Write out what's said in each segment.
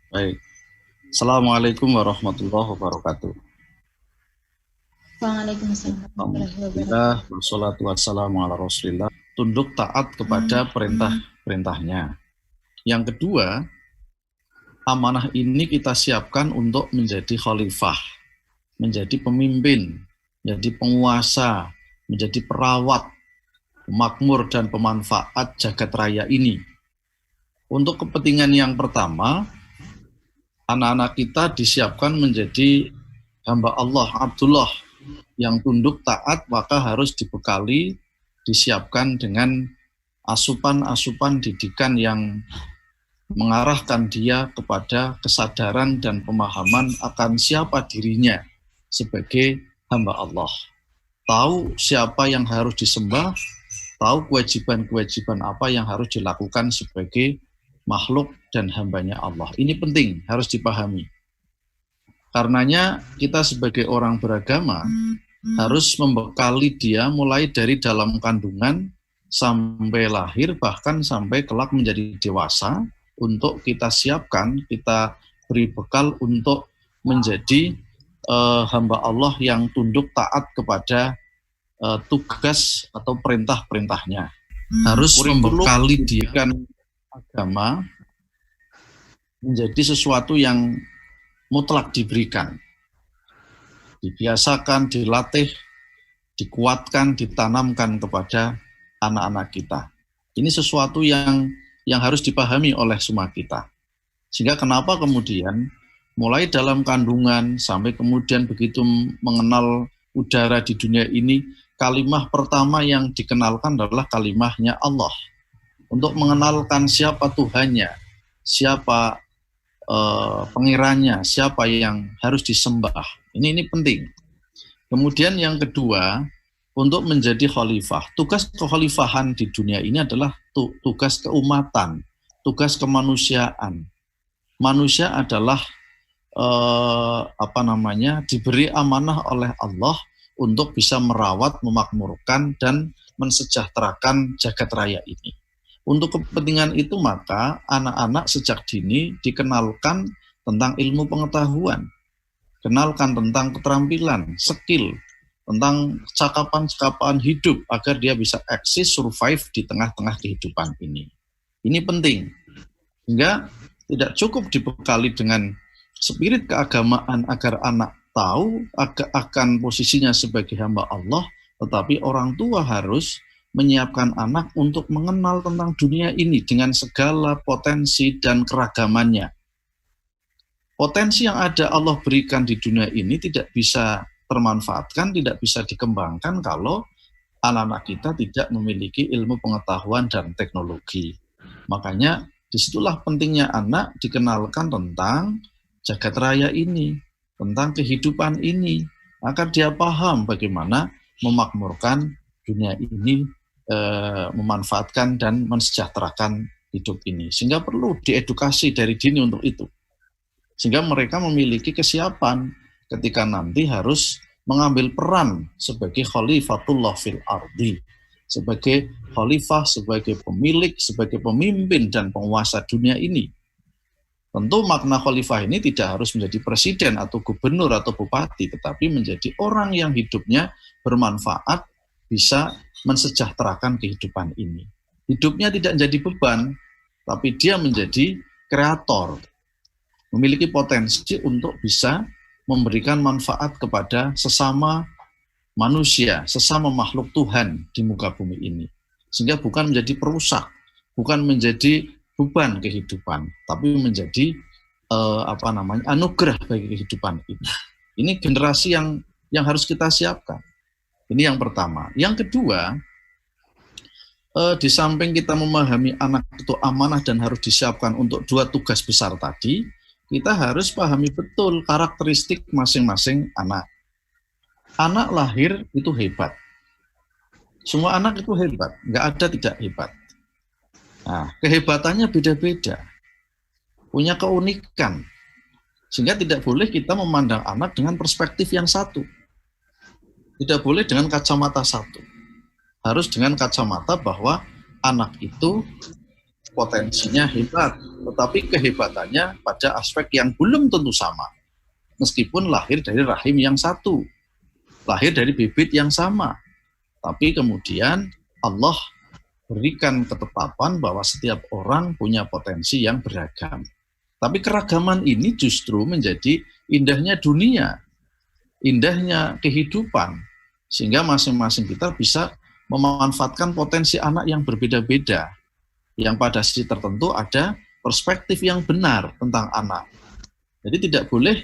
Baik. Assalamualaikum warahmatullahi wabarakatuh. Waalaikumsalam warahmatullahi Alhamdulillah, wabarakatuh. wassalatu wassalamu ala rasulillah. Tunduk taat kepada perintah-perintahnya. Yang kedua, amanah ini kita siapkan untuk menjadi khalifah, menjadi pemimpin, menjadi penguasa, menjadi perawat, pemakmur dan pemanfaat jagat raya ini. Untuk kepentingan yang pertama, anak-anak kita disiapkan menjadi hamba Allah, Abdullah, yang tunduk taat, maka harus dibekali, disiapkan dengan asupan-asupan didikan yang mengarahkan dia kepada kesadaran dan pemahaman akan siapa dirinya sebagai hamba Allah. Tahu siapa yang harus disembah, tahu kewajiban-kewajiban apa yang harus dilakukan sebagai makhluk dan hambanya Allah. Ini penting, harus dipahami. Karenanya kita sebagai orang beragama harus membekali dia mulai dari dalam kandungan sampai lahir, bahkan sampai kelak menjadi dewasa, untuk kita siapkan, kita beri bekal untuk menjadi hamba Allah yang tunduk taat kepada tugas atau perintah-perintahnya. Harus membekali dia kan agama menjadi sesuatu yang mutlak diberikan. Dibiasakan, dilatih, dikuatkan, ditanamkan kepada anak-anak kita. Ini sesuatu yang harus dipahami oleh semua kita. Sehingga kenapa kemudian mulai dalam kandungan sampai kemudian begitu mengenal udara di dunia ini, kalimah pertama yang dikenalkan adalah kalimahnya Allah. Untuk mengenalkan siapa Tuhannya, siapa pengiranya, siapa yang harus disembah. Ini penting. Kemudian yang kedua, untuk menjadi khalifah. Tugas kekhalifahan di dunia ini adalah tugas keumatan, tugas kemanusiaan. Manusia adalah diberi amanah oleh Allah untuk bisa merawat, memakmurkan, dan mensejahterakan jagat raya ini. Untuk kepentingan itu maka anak-anak sejak dini dikenalkan tentang ilmu pengetahuan, kenalkan tentang keterampilan, skill, tentang cakapan-cakapan hidup agar dia bisa eksis, survive di tengah-tengah kehidupan ini. Ini penting. Sehingga tidak cukup dibekali dengan spirit keagamaan agar anak tahu akan posisinya sebagai hamba Allah, tetapi orang tua harus menyiapkan anak untuk mengenal tentang dunia ini dengan segala potensi dan keragamannya. Potensi yang ada Allah berikan di dunia ini tidak bisa termanfaatkan, tidak bisa dikembangkan kalau anak-anak kita tidak memiliki ilmu pengetahuan dan teknologi. Makanya disitulah pentingnya anak dikenalkan tentang jagat raya ini, tentang kehidupan ini, agar dia paham bagaimana memakmurkan dunia ini, memanfaatkan dan mensejahterakan hidup ini. Sehingga perlu diedukasi dari dini untuk itu. Sehingga mereka memiliki kesiapan ketika nanti harus mengambil peran sebagai khalifatullah fil ardi, sebagai khalifah, sebagai pemilik, sebagai pemimpin dan penguasa dunia ini. Tentu makna khalifah ini tidak harus menjadi presiden atau gubernur atau bupati, tetapi menjadi orang yang hidupnya bermanfaat, bisa mensejahterakan kehidupan ini. Hidupnya tidak menjadi beban, tapi dia menjadi kreator, memiliki potensi untuk bisa memberikan manfaat kepada sesama manusia, sesama makhluk Tuhan di muka bumi ini. Sehingga bukan menjadi perusak, bukan menjadi beban kehidupan, tapi menjadi anugerah bagi kehidupan ini. Ini generasi yang harus kita siapkan. Ini yang pertama. Yang kedua, di samping kita memahami anak itu amanah dan harus disiapkan untuk dua tugas besar tadi, kita harus pahami betul karakteristik masing-masing anak. Anak lahir itu hebat. Semua anak itu hebat, nggak ada tidak hebat. Nah, kehebatannya beda-beda, punya keunikan. Sehingga tidak boleh kita memandang anak dengan perspektif yang satu. Tidak boleh dengan kacamata satu. Harus dengan kacamata bahwa anak itu potensinya hebat, tetapi kehebatannya pada aspek yang belum tentu sama. Meskipun lahir dari rahim yang satu, lahir dari bibit yang sama, tapi kemudian Allah berikan ketetapan bahwa setiap orang punya potensi yang beragam. Tapi keragaman ini justru menjadi indahnya dunia, indahnya kehidupan, sehingga masing-masing kita bisa memanfaatkan potensi anak yang berbeda-beda, yang pada sisi tertentu ada perspektif yang benar tentang anak. Jadi tidak boleh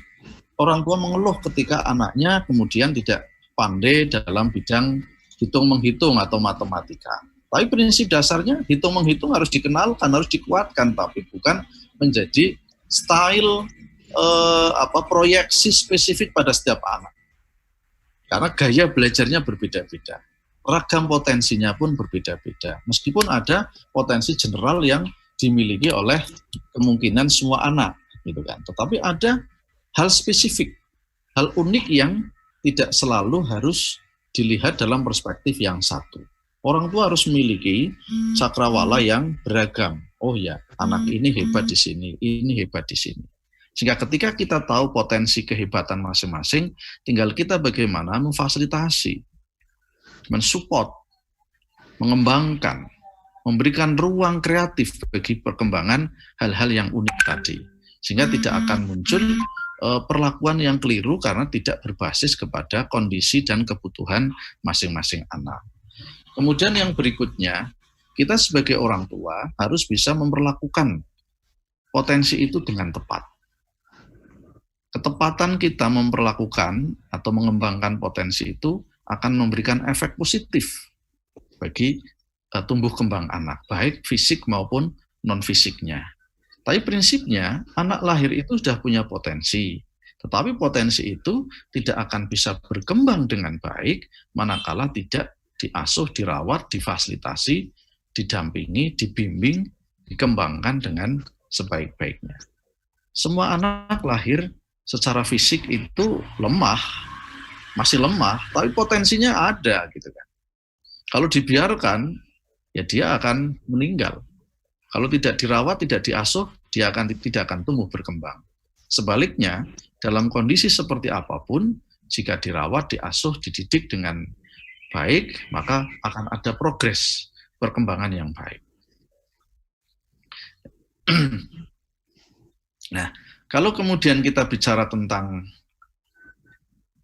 orang tua mengeluh ketika anaknya kemudian tidak pandai dalam bidang hitung-menghitung atau matematika. Tapi prinsip dasarnya hitung-menghitung harus dikenalkan, harus dikuatkan, tapi bukan menjadi style proyeksi spesifik pada setiap anak. Karena gaya belajarnya berbeda-beda. Ragam potensinya pun berbeda-beda. Meskipun ada potensi general yang dimiliki oleh kemungkinan semua anak, gitu kan. Tetapi ada hal spesifik, hal unik yang tidak selalu harus dilihat dalam perspektif yang satu. Orang tua harus memiliki cakrawala yang beragam. Oh ya, anak ini hebat di sini, ini hebat di sini. Sehingga ketika kita tahu potensi kehebatan masing-masing, tinggal kita bagaimana memfasilitasi, mensupport, mengembangkan, memberikan ruang kreatif bagi perkembangan hal-hal yang unik tadi. Sehingga tidak akan muncul perlakuan yang keliru karena tidak berbasis kepada kondisi dan kebutuhan masing-masing anak. Kemudian yang berikutnya, kita sebagai orang tua harus bisa memperlakukan potensi itu dengan tepat. Ketepatan kita memperlakukan atau mengembangkan potensi itu akan memberikan efek positif bagi tumbuh kembang anak, baik fisik maupun non-fisiknya. Tapi prinsipnya, anak lahir itu sudah punya potensi, tetapi potensi itu tidak akan bisa berkembang dengan baik manakala tidak diasuh, dirawat, difasilitasi, didampingi, dibimbing, dikembangkan dengan sebaik-baiknya. Semua anak lahir secara fisik itu lemah, masih lemah, tapi potensinya ada, gitu kan. Kalau dibiarkan, ya dia akan meninggal. Kalau tidak dirawat, tidak diasuh, dia tidak akan tumbuh berkembang. Sebaliknya, dalam kondisi seperti apapun, jika dirawat, diasuh, dididik dengan baik, maka akan ada progres perkembangan yang baik. Nah, kalau kemudian kita bicara tentang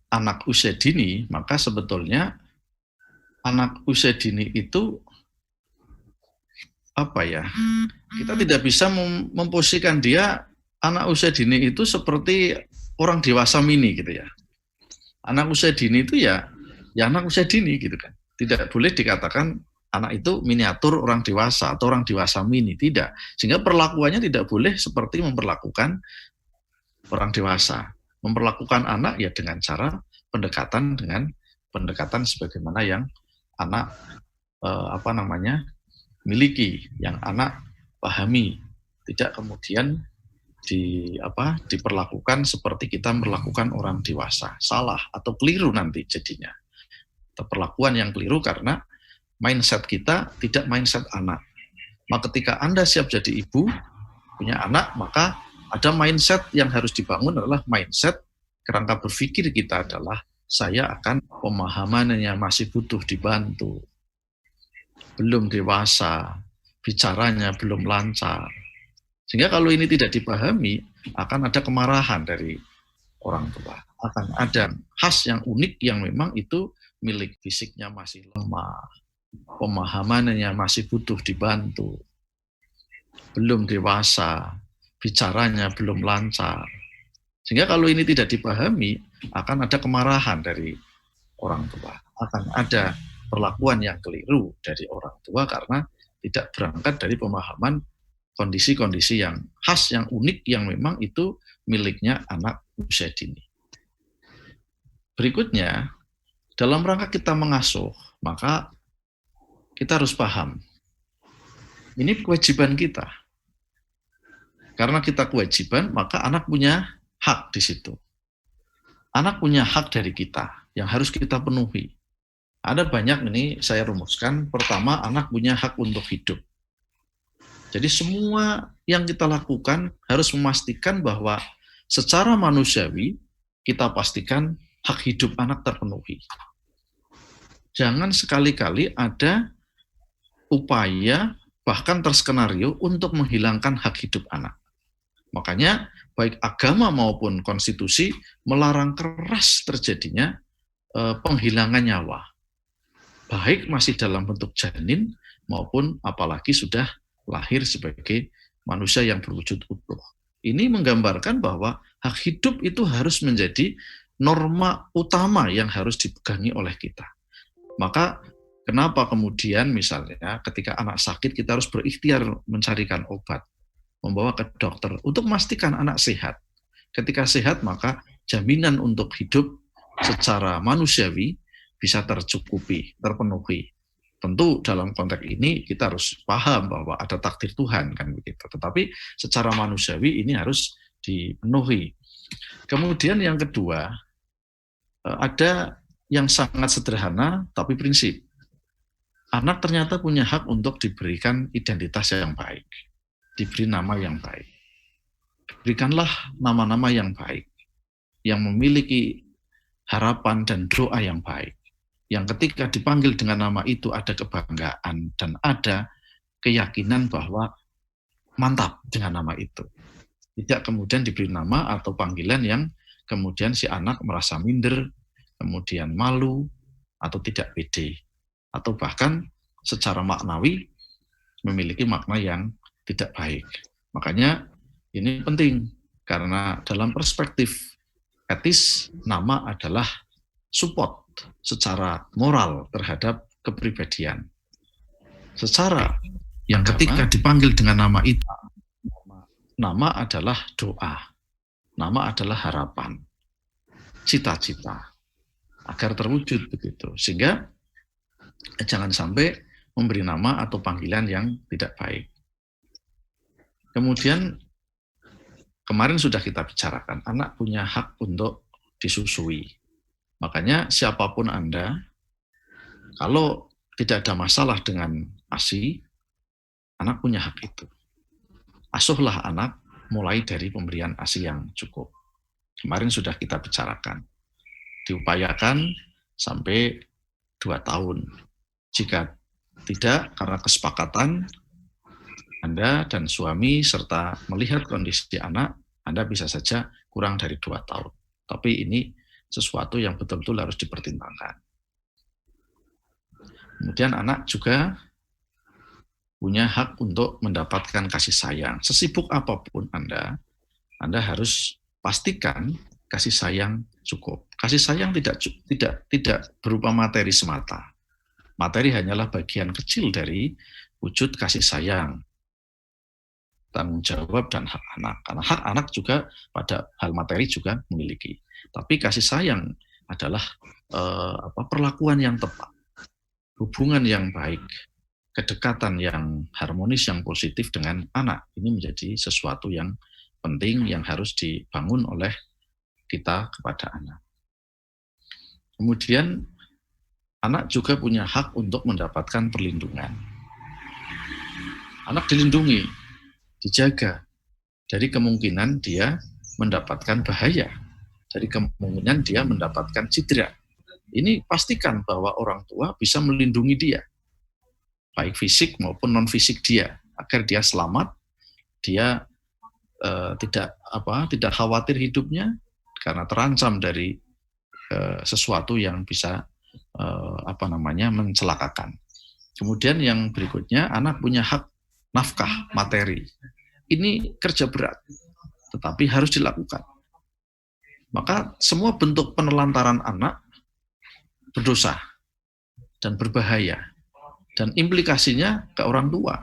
anak usia dini, maka sebetulnya anak usia dini itu kita tidak bisa memposisikan dia anak usia dini itu seperti orang dewasa mini gitu ya. Anak usia dini itu ya anak usia dini gitu kan. Tidak boleh dikatakan anak itu miniatur orang dewasa atau orang dewasa mini, tidak. Sehingga perlakuannya tidak boleh seperti memperlakukan orang dewasa. Memperlakukan anak ya dengan cara pendekatan sebagaimana yang anak miliki, yang anak pahami, tidak kemudian diperlakukan seperti kita memperlakukan orang dewasa, salah atau keliru nanti jadinya. Perlakuan yang keliru karena mindset kita tidak mindset anak. Maka ketika Anda siap jadi ibu, punya anak, maka ada mindset yang harus dibangun adalah mindset kerangka berpikir kita adalah saya akan pemahamannya masih butuh dibantu. Belum dewasa, bicaranya belum lancar. Sehingga kalau ini tidak dipahami, akan ada kemarahan dari orang tua. Akan ada khas yang unik yang memang itu milik, fisiknya masih lemah, pemahamannya masih butuh dibantu, belum dewasa, bicaranya belum lancar. Sehingga kalau ini tidak dipahami, akan ada kemarahan dari orang tua. Akan ada perlakuan yang keliru dari orang tua karena tidak berangkat dari pemahaman kondisi-kondisi yang khas, yang unik, yang memang itu miliknya anak usia dini. Berikutnya, dalam rangka kita mengasuh, maka kita harus paham, ini kewajiban kita. Karena kita kewajiban, maka anak punya hak di situ. Anak punya hak dari kita, yang harus kita penuhi. Ada banyak, ini saya rumuskan. Pertama, anak punya hak untuk hidup. Jadi semua yang kita lakukan harus memastikan bahwa secara manusiawi kita pastikan hak hidup anak terpenuhi. Jangan sekali-kali ada upaya bahkan terskenario untuk menghilangkan hak hidup anak. Makanya baik agama maupun konstitusi melarang keras terjadinya penghilangan nyawa, baik masih dalam bentuk janin maupun apalagi sudah lahir sebagai manusia yang berwujud utuh. Ini menggambarkan bahwa hak hidup itu harus menjadi norma utama yang harus dipegangi oleh kita. Maka kenapa kemudian misalnya ketika anak sakit kita harus berikhtiar mencarikan obat, membawa ke dokter untuk memastikan anak sehat. Ketika sehat maka jaminan untuk hidup secara manusiawi bisa tercukupi, terpenuhi. Tentu dalam konteks ini kita harus paham bahwa ada takdir Tuhan kan begitu. Tetapi secara manusiawi ini harus dipenuhi. Kemudian yang kedua, ada yang sangat sederhana tapi prinsip. Anak ternyata punya hak untuk diberikan identitas yang baik, diberi nama yang baik. Berikanlah nama-nama yang baik, yang memiliki harapan dan doa yang baik. Yang ketika dipanggil dengan nama itu ada kebanggaan dan ada keyakinan bahwa mantap dengan nama itu. Tidak kemudian diberi nama atau panggilan yang kemudian si anak merasa minder, kemudian malu, atau tidak pede. Atau bahkan secara maknawi memiliki makna yang tidak baik. Makanya ini penting, karena dalam perspektif etis, nama adalah support secara moral terhadap kepribadian. Secara yang ketika dipanggil dengan nama itu, nama adalah doa, nama adalah harapan, cita-cita, agar terwujud begitu. Sehingga jangan sampai memberi nama atau panggilan yang tidak baik. Kemudian kemarin sudah kita bicarakan, anak punya hak untuk disusui. Makanya siapapun Anda, kalau tidak ada masalah dengan ASI, anak punya hak itu. Asuhlah anak mulai dari pemberian ASI yang cukup. Kemarin sudah kita bicarakan. Diupayakan sampai 2 tahun. Jika tidak, karena kesepakatan Anda dan suami serta melihat kondisi anak, Anda bisa saja kurang dari 2 tahun. Tapi ini sesuatu yang betul-betul harus dipertimbangkan. Kemudian anak juga punya hak untuk mendapatkan kasih sayang. Sesibuk apapun Anda harus pastikan kasih sayang cukup. Kasih sayang tidak berupa materi semata. Materi hanyalah bagian kecil dari wujud kasih sayang, tanggung jawab dan hak anak. Karena hak anak juga pada hal materi juga memiliki. Tapi kasih sayang adalah perlakuan yang tepat, hubungan yang baik, kedekatan yang harmonis, yang positif dengan anak. Ini menjadi sesuatu yang penting yang harus dibangun oleh kita kepada anak. Kemudian anak juga punya hak untuk mendapatkan perlindungan. Anak dilindungi, dijaga dari kemungkinan dia mendapatkan bahaya, dari kemungkinan dia mendapatkan cedera. Ini pastikan bahwa orang tua bisa melindungi dia, baik fisik maupun non-fisik dia, agar dia selamat, dia tidak khawatir hidupnya karena terancam dari sesuatu yang bisa mencelakakan. Kemudian yang berikutnya, anak punya hak nafkah materi. Ini kerja berat, tetapi harus dilakukan. Maka semua bentuk penelantaran anak berdosa dan berbahaya, dan implikasinya ke orang tua.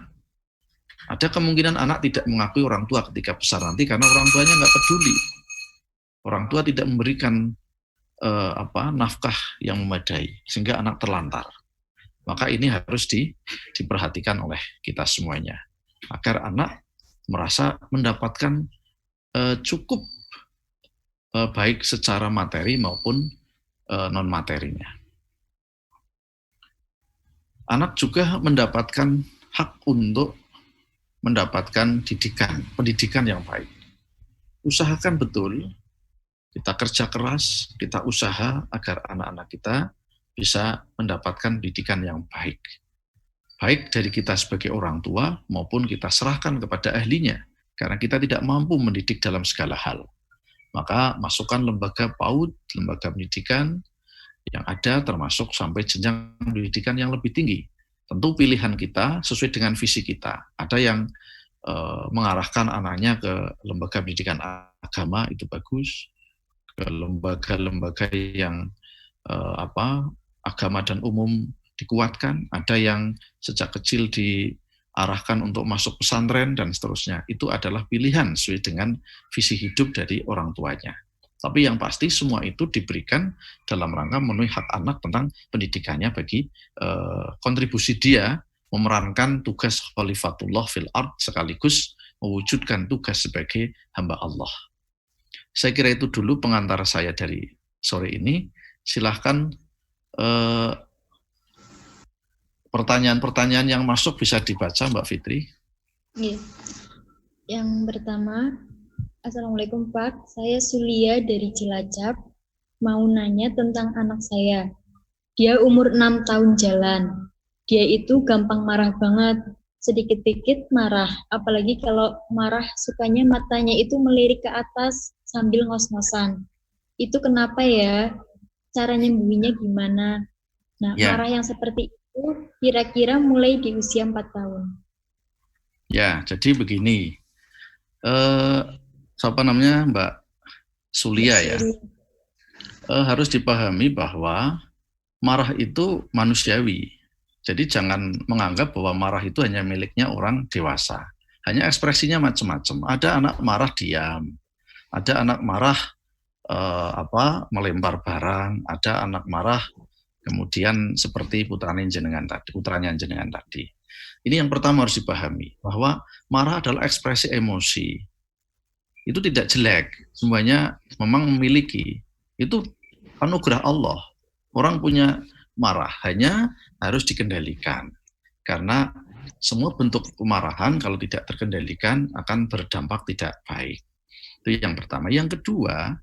Ada kemungkinan anak tidak mengakui orang tua ketika besar nanti karena orang tuanya nggak peduli. Orang tua tidak memberikan nafkah yang memadai sehingga anak terlantar. Maka ini harus diperhatikan oleh kita semuanya agar anak merasa mendapatkan cukup baik secara materi maupun non materinya. Anak juga mendapatkan hak untuk mendapatkan pendidikan yang baik. Usahakan betul, kita kerja keras, kita usaha agar anak-anak kita bisa mendapatkan pendidikan yang baik. Baik dari kita sebagai orang tua maupun kita serahkan kepada ahlinya, karena kita tidak mampu mendidik dalam segala hal. Maka masukkan lembaga PAUD, lembaga pendidikan yang ada termasuk sampai jenjang pendidikan yang lebih tinggi. Tentu pilihan kita sesuai dengan visi kita. Ada yang mengarahkan anaknya ke lembaga pendidikan agama, itu bagus, ke lembaga-lembaga yang agama dan umum dikuatkan, ada yang sejak kecil diarahkan untuk masuk pesantren dan seterusnya. Itu adalah pilihan sesuai dengan visi hidup dari orang tuanya. Tapi yang pasti semua itu diberikan dalam rangka memenuhi hak anak tentang pendidikannya bagi kontribusi dia memerankan tugas khalifatullah fil ard sekaligus mewujudkan tugas sebagai hamba Allah. Saya kira itu dulu pengantar saya dari sore ini. Silahkan pertanyaan-pertanyaan yang masuk bisa dibaca, Mbak Fitri. Iya. Yang pertama, Assalamualaikum Pak, saya Sulia dari Cilacap. Mau nanya tentang anak saya. Dia umur 6 tahun jalan. Dia itu gampang marah banget. Sedikit-dikit marah. Apalagi kalau marah sukanya matanya itu melirik ke atas sambil ngos-ngosan. Itu kenapa ya? Cara nyembuhinya gimana? Nah, marah yang seperti itu kira-kira mulai di usia 4 tahun. Ya, jadi begini. Siapa namanya Mbak Sulia ya? Harus dipahami bahwa marah itu manusiawi. Jadi jangan menganggap bahwa marah itu hanya miliknya orang dewasa. Hanya ekspresinya macam-macam. Ada anak marah diam, ada anak marah melempar barang, ada anak marah kemudian seperti putranya jenengan tadi. Ini yang pertama harus dipahami, bahwa marah adalah ekspresi emosi. Itu tidak jelek, semuanya memang memiliki. Itu anugerah Allah. Orang punya marah, hanya harus dikendalikan. Karena semua bentuk kemarahan kalau tidak terkendalikan akan berdampak tidak baik. Itu yang pertama. Yang kedua,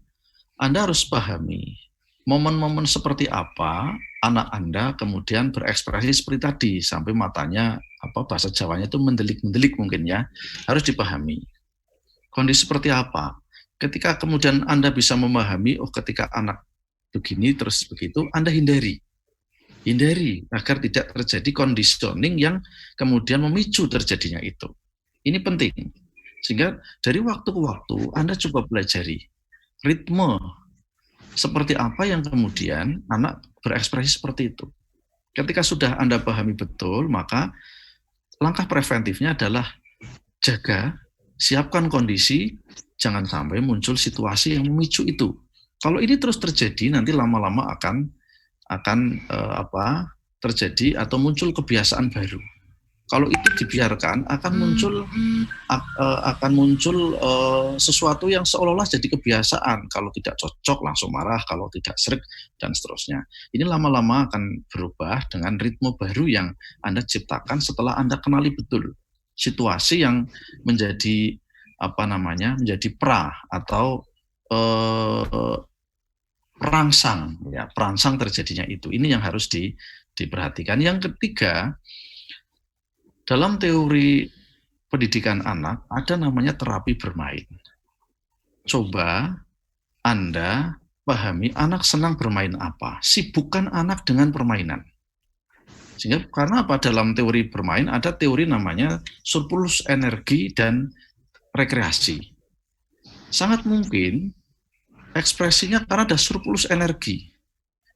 Anda harus pahami momen-momen seperti apa anak Anda kemudian berekspresi seperti tadi, sampai matanya, bahasa Jawanya itu mendelik-mendelik mungkin ya, harus dipahami. Kondisi seperti apa? Ketika kemudian Anda bisa memahami, ketika anak begini terus begitu, Anda hindari agar tidak terjadi conditioning yang kemudian memicu terjadinya itu. Ini penting. Sehingga dari waktu ke waktu Anda coba pelajari ritme seperti apa yang kemudian anak berekspresi seperti itu. Ketika sudah Anda pahami betul, maka langkah preventifnya adalah jaga, siapkan kondisi, jangan sampai muncul situasi yang memicu itu. Kalau ini terus terjadi, nanti lama-lama akan terjadi atau muncul kebiasaan baru. Kalau itu dibiarkan akan muncul sesuatu yang seolah-olah jadi kebiasaan. Kalau tidak cocok langsung marah, kalau tidak sreg dan seterusnya. Ini lama-lama akan berubah dengan ritme baru yang Anda ciptakan setelah Anda kenali betul situasi yang menjadi menjadi atau perangsang terjadinya itu. Ini yang harus diperhatikan. Yang ketiga, dalam teori pendidikan anak ada namanya terapi bermain. Coba Anda pahami anak senang bermain apa, sibukkan anak dengan permainan. Sehingga karena dalam teori bermain ada teori namanya surplus energi dan rekreasi. Sangat mungkin ekspresinya karena ada surplus energi.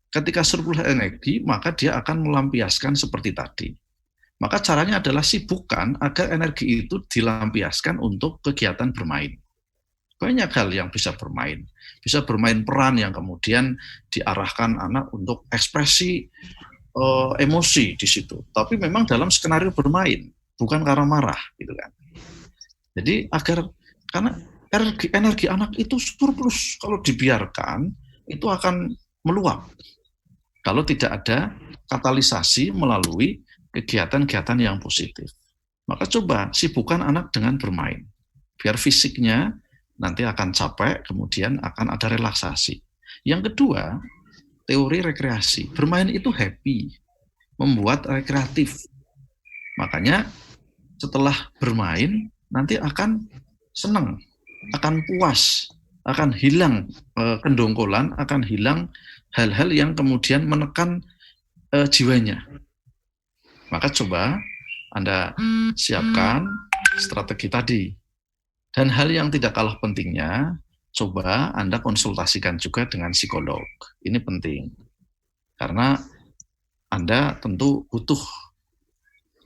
Ketika surplus energi, maka dia akan melampiaskan seperti tadi. Maka caranya adalah sibukkan agar energi itu dilampiaskan untuk kegiatan bermain. Banyak hal yang bisa bermain. Bisa bermain peran yang kemudian diarahkan anak untuk ekspresi emosi di situ. Tapi memang dalam skenario bermain, bukan karena marah, gitu kan. Jadi karena energi anak itu surplus, kalau dibiarkan itu akan meluap. Kalau tidak ada katalisasi melalui kegiatan-kegiatan yang positif. Maka coba sibukkan anak dengan bermain. Biar fisiknya nanti akan capek, kemudian akan ada relaksasi. Yang kedua, teori rekreasi. Bermain itu happy, membuat rekreatif. Makanya setelah bermain, nanti akan senang, akan puas, akan hilang kedongkolan, akan hilang hal-hal yang kemudian menekan jiwanya. Maka coba Anda siapkan strategi tadi. Dan hal yang tidak kalah pentingnya, coba Anda konsultasikan juga dengan psikolog. Ini penting. Karena Anda tentu butuh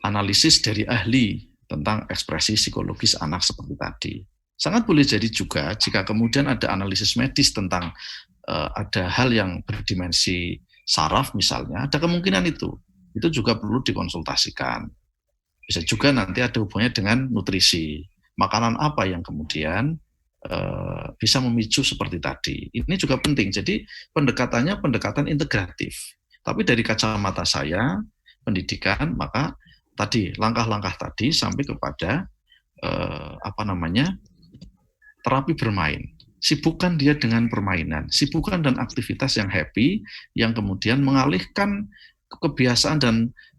analisis dari ahli tentang ekspresi psikologis anak seperti tadi. Sangat boleh jadi juga jika kemudian ada analisis medis tentang ada hal yang berdimensi saraf misalnya, ada kemungkinan itu juga perlu dikonsultasikan. Bisa juga nanti ada hubungannya dengan nutrisi. Makanan apa yang kemudian bisa memicu seperti tadi. Ini juga penting. Jadi pendekatannya pendekatan integratif. Tapi dari kacamata saya, pendidikan, maka tadi langkah-langkah tadi sampai kepada terapi bermain. Sibukkan dia dengan permainan, sibukkan dan aktivitas yang happy, yang kemudian mengalihkan kebiasaan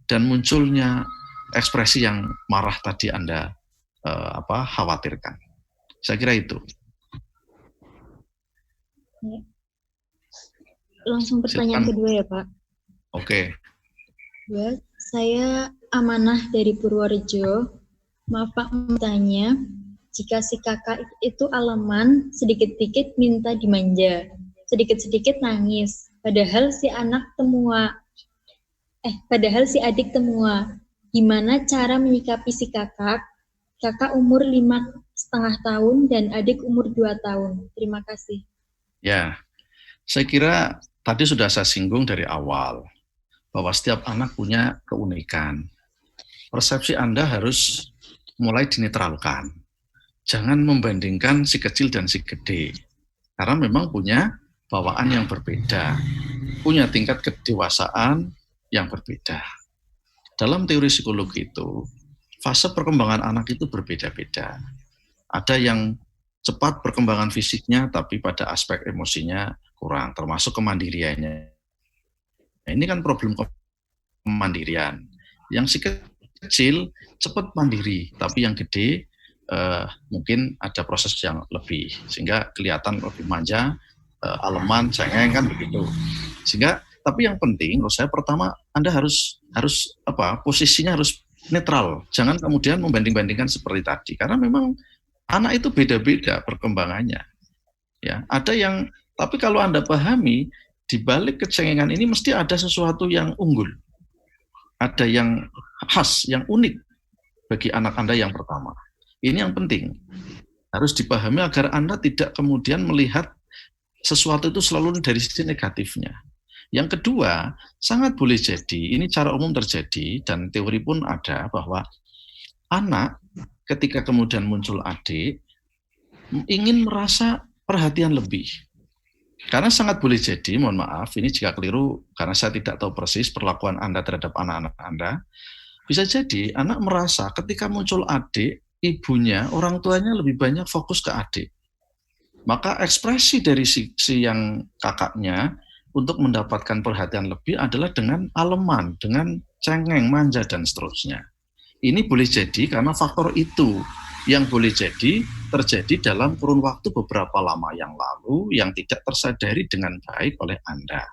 dan munculnya ekspresi yang marah tadi Anda khawatirkan. Saya kira itu. Langsung pertanyaan kedua ya, Pak. Oke. Dua, saya Amanah dari Purworejo. Maaf Pak, bertanya, jika si kakak itu aleman, sedikit-sedikit minta dimanja, sedikit-sedikit nangis, padahal si adik temua. Gimana cara menyikapi si kakak? Kakak umur 5,5 tahun dan adik umur 2 tahun. Terima kasih. Ya, saya kira tadi sudah saya singgung dari awal bahwa setiap anak punya keunikan. Persepsi Anda harus mulai dinetralkan. Jangan membandingkan si kecil dan si gede. Karena memang punya bawaan yang berbeda. Punya tingkat kedewasaan yang berbeda. Dalam teori psikologi itu, fase perkembangan anak itu berbeda-beda. Ada yang cepat perkembangan fisiknya, tapi pada aspek emosinya kurang, termasuk kemandiriannya. Nah, ini kan problem kemandirian. Yang si kecil cepat mandiri, tapi yang gede mungkin ada proses yang lebih, sehingga kelihatan lebih manja, aleman, cengeng kan begitu. Sehingga, tapi yang penting menurut saya pertama Anda harus posisinya harus netral. Jangan kemudian membanding-bandingkan seperti tadi, karena memang anak itu beda-beda perkembangannya. Ya, ada yang, tapi kalau Anda pahami di balik kecengengan ini mesti ada sesuatu yang unggul. Ada yang khas, yang unik bagi anak Anda yang pertama. Ini yang penting. Harus dipahami agar Anda tidak kemudian melihat sesuatu itu selalu dari sisi negatifnya. Yang kedua, sangat boleh jadi, ini cara umum terjadi, dan teori pun ada, bahwa anak ketika kemudian muncul adik, ingin merasa perhatian lebih. Karena sangat boleh jadi, mohon maaf, ini jika keliru, karena saya tidak tahu persis perlakuan Anda terhadap anak-anak Anda, bisa jadi anak merasa ketika muncul adik, ibunya, orang tuanya lebih banyak fokus ke adik. Maka ekspresi dari si yang kakaknya untuk mendapatkan perhatian lebih adalah dengan aleman, dengan cengeng, manja, dan seterusnya. Ini boleh jadi karena faktor itu yang boleh jadi terjadi dalam kurun waktu beberapa lama yang lalu yang tidak tersadari dengan baik oleh Anda.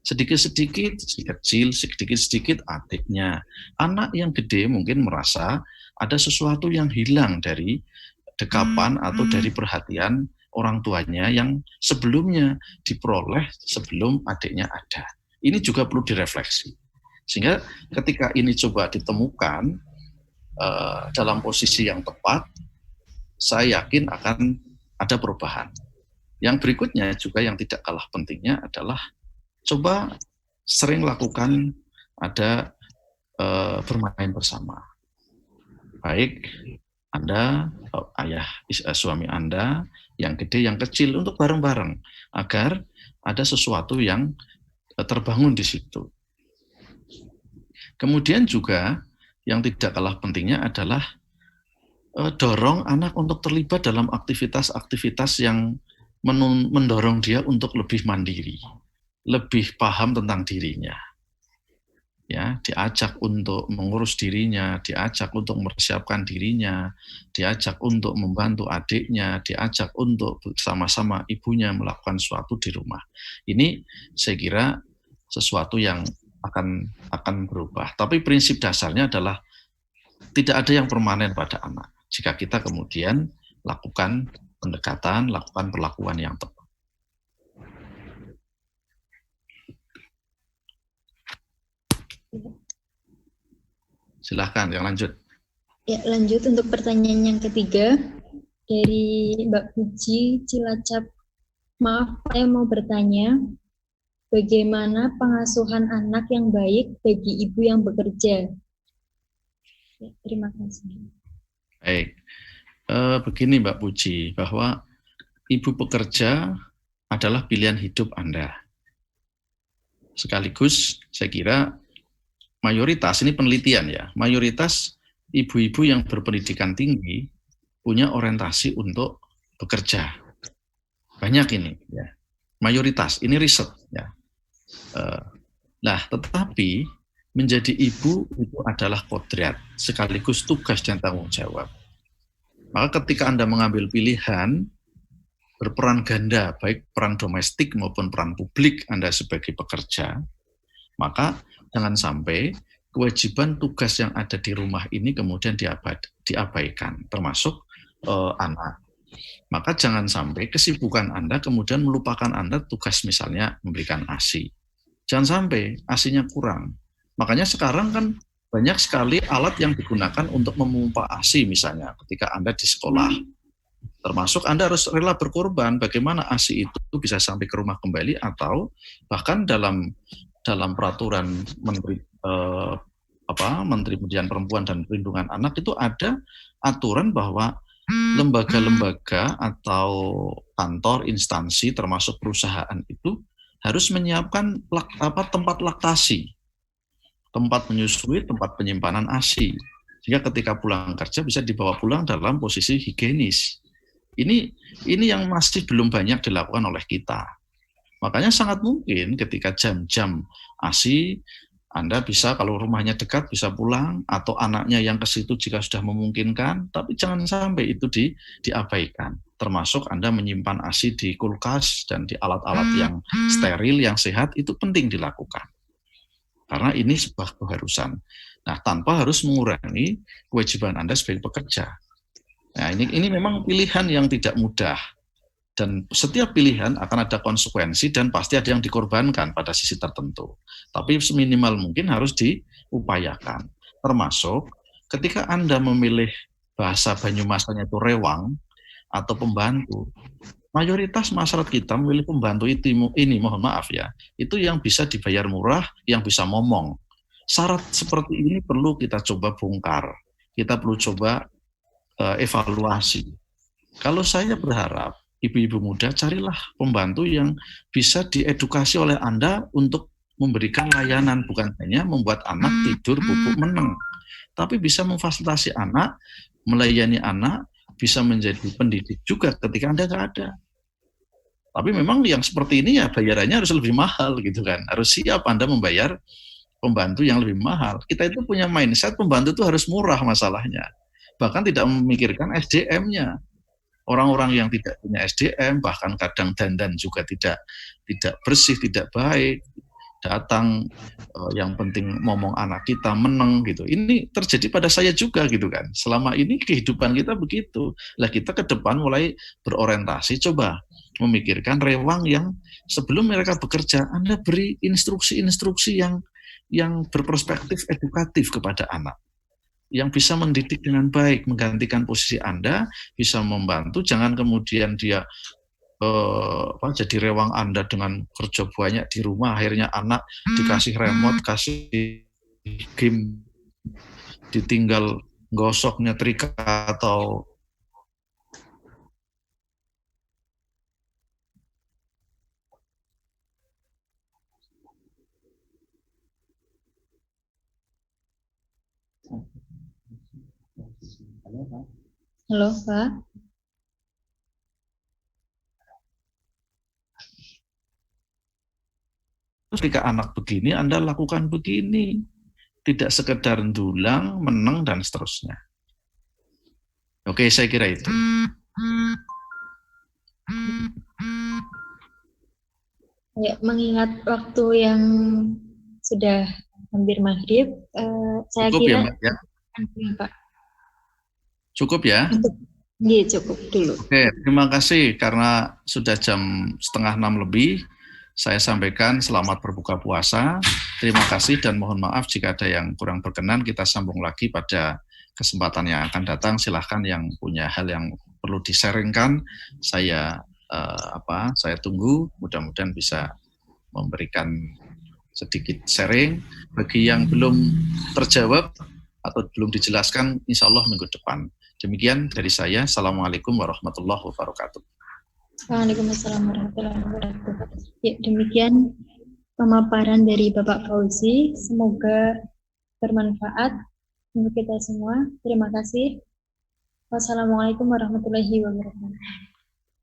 Sedikit-sedikit, si kecil, sedikit-sedikit adiknya. Anak yang gede mungkin merasa ada sesuatu yang hilang dari dekapan atau dari perhatian orang tuanya yang sebelumnya diperoleh sebelum adiknya ada. Ini juga perlu direfleksi. Sehingga ketika ini coba ditemukan dalam posisi yang tepat, saya yakin akan ada perubahan. Yang berikutnya juga yang tidak kalah pentingnya adalah coba sering lakukan ada bermain bersama. Baik Anda, ayah, suami Anda, yang gede, yang kecil, untuk bareng-bareng agar ada sesuatu yang terbangun di situ. Kemudian juga yang tidak kalah pentingnya adalah dorong anak untuk terlibat dalam aktivitas-aktivitas yang mendorong dia untuk lebih mandiri, lebih paham tentang dirinya. Ya, diajak untuk mengurus dirinya, diajak untuk mempersiapkan dirinya, diajak untuk membantu adiknya, diajak untuk bersama-sama ibunya melakukan sesuatu di rumah. Ini saya kira sesuatu yang akan berubah. Tapi prinsip dasarnya adalah tidak ada yang permanen pada anak. Jika kita kemudian lakukan pendekatan, lakukan perlakuan yang tepat. Silahkan, yang lanjut. Ya, lanjut untuk pertanyaan yang ketiga dari Mbak Puji Cilacap. Maaf, saya mau bertanya, bagaimana pengasuhan anak yang baik bagi ibu yang bekerja? Ya, terima kasih. Baik, begini Mbak Puji, bahwa ibu bekerja adalah pilihan hidup Anda. Sekaligus saya kira mayoritas, ini penelitian ya, mayoritas ibu-ibu yang berpendidikan tinggi punya orientasi untuk bekerja. Banyak ini ya, mayoritas, ini riset ya. Nah, tetapi menjadi ibu itu adalah kodrat, sekaligus tugas dan tanggung jawab. Maka ketika Anda mengambil pilihan, berperan ganda, baik peran domestik maupun peran publik Anda sebagai pekerja, maka jangan sampai kewajiban tugas yang ada di rumah ini kemudian diabaikan, termasuk anak. Maka jangan sampai kesibukan Anda kemudian melupakan Anda tugas misalnya memberikan ASI. Jangan sampai ASINya kurang. Makanya sekarang kan banyak sekali alat yang digunakan untuk memompa ASI misalnya ketika Anda di sekolah. Termasuk Anda harus rela berkorban bagaimana ASI itu bisa sampai ke rumah kembali atau bahkan dalam peraturan Menteri Pendidikan Perempuan dan Perlindungan Anak itu ada aturan bahwa lembaga-lembaga atau kantor, instansi termasuk perusahaan itu harus menyiapkan tempat laktasi, tempat menyusui, tempat penyimpanan ASI. Sehingga ketika pulang kerja bisa dibawa pulang dalam posisi higienis. Ini yang masih belum banyak dilakukan oleh kita. Makanya sangat mungkin ketika jam-jam ASI, Anda bisa kalau rumahnya dekat bisa pulang, atau anaknya yang ke situ jika sudah memungkinkan, tapi jangan sampai itu diabaikan. Termasuk Anda menyimpan ASI di kulkas dan di alat-alat yang steril, yang sehat, itu penting dilakukan. Karena ini sebuah keharusan. Nah, tanpa harus mengurangi kewajiban Anda sebagai pekerja. Nah, ini memang pilihan yang tidak mudah. Dan setiap pilihan akan ada konsekuensi dan pasti ada yang dikorbankan pada sisi tertentu. Tapi seminimal mungkin harus diupayakan. Termasuk ketika Anda memilih bahasa Banyumasanya itu rewang atau pembantu, mayoritas masyarakat kita memilih pembantu ini mohon maaf ya, itu yang bisa dibayar murah, yang bisa ngomong. Syarat seperti ini perlu kita coba bongkar. Kita perlu coba evaluasi. Kalau saya berharap ibu-ibu muda, carilah pembantu yang bisa diedukasi oleh Anda untuk memberikan layanan, bukan hanya membuat anak tidur bubuk meneng, tapi bisa memfasilitasi anak, melayani anak, bisa menjadi pendidik juga ketika Anda nggak ada. Tapi memang yang seperti ini ya bayarannya harus lebih mahal gitu kan, harus siap Anda membayar pembantu yang lebih mahal. Kita itu punya mindset pembantu itu harus murah masalahnya, bahkan tidak memikirkan SDM-nya. Orang-orang yang tidak punya SDM, bahkan kadang dandan juga tidak bersih, tidak baik, datang yang penting ngomong anak kita meneng gitu. Ini terjadi pada saya juga gitu kan. Selama ini kehidupan kita begitu. Lah kita ke depan mulai berorientasi, coba memikirkan rewang yang sebelum mereka bekerja, Anda beri instruksi-instruksi yang berperspektif edukatif kepada anak, yang bisa mendidik dengan baik, menggantikan posisi Anda, bisa membantu, jangan kemudian dia jadi rewang Anda dengan kerja banyak di rumah, akhirnya anak dikasih remote, kasih game, ditinggal gosok nyetrika atau Halo, Pak. Terus ketika anak begini, Anda lakukan begini. Tidak sekedar dulang, menang, dan seterusnya. Oke, saya kira itu. Ya, mengingat waktu yang sudah hampir maghrib, saya Cukup ya, kira Mbak, ya? Pak. Cukup ya? Iya, cukup dulu. Oke, terima kasih karena sudah jam 5:30 lebih. Saya sampaikan selamat berbuka puasa. Terima kasih dan mohon maaf jika ada yang kurang berkenan. Kita sambung lagi pada kesempatan yang akan datang. Silahkan yang punya hal yang perlu disaringkan. Saya saya tunggu. Mudah-mudahan bisa memberikan sedikit sharing. Bagi yang belum terjawab atau belum dijelaskan, insya Allah minggu depan. Demikian dari saya. Assalamualaikum warahmatullahi wabarakatuh. Waalaikumsalam warahmatullahi wabarakatuh. Ya, demikian pemaparan dari Bapak Fauzi. Semoga bermanfaat untuk kita semua. Terima kasih. Wassalamualaikum warahmatullahi wabarakatuh.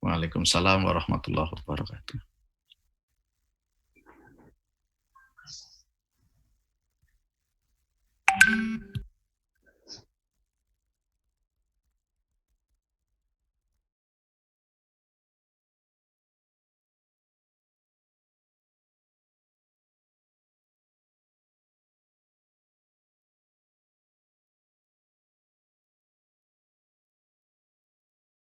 Waalaikumsalam warahmatullahi wabarakatuh.